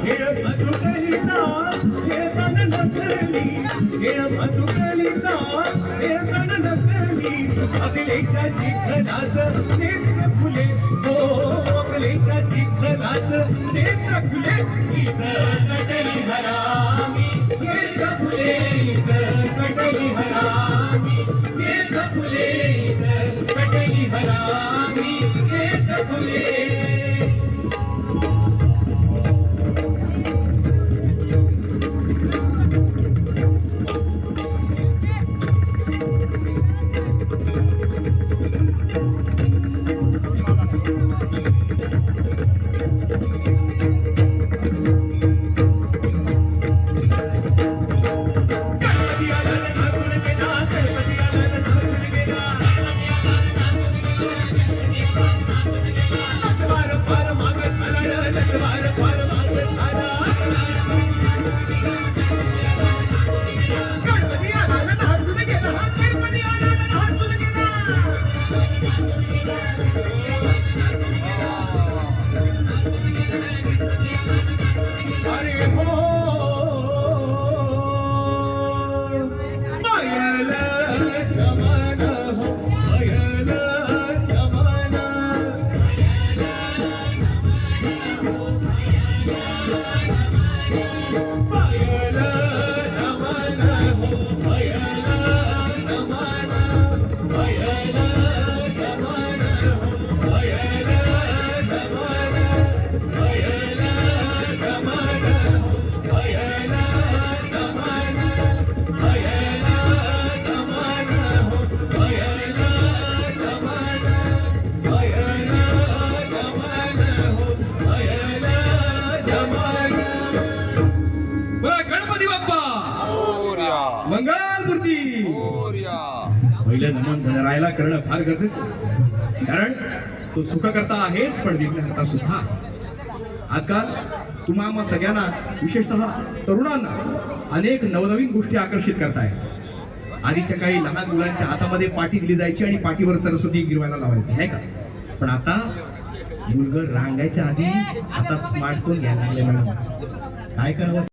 हे मधुकलीचा हे तन नकली हे मधुकलीचा हे तन नकली अकलेच्या चिखलात नेत्र फुले हो अकलेच्या चिखलात नेत्र फुले हीच कटली हरामी नेत्र फुले हीच कटली हरामी नेत्र फुले हीच कटली हरामी नेत्र फुले मंगलमूर्ती पहिलं नमन गणरायाला करणं फार गरजेचं कारण तो सुख करता आहेच पण विघ्नहर्ता सुद्धा. आजकाल तुम्हा सगळ्यांना विशेषतः तरुणांना अनेक नवनवीन गोष्टी आकर्षित करताय. आधीच्या काही लहान मुलांच्या हातामध्ये पाटी दिली जायची आणि पाठीवर सरस्वती गिरवायला लावायची नाही का, पण आता मुलगा रांगायच्या आधी हातात स्मार्टफोन घ्यायला लागले. मॅडम काय करावं.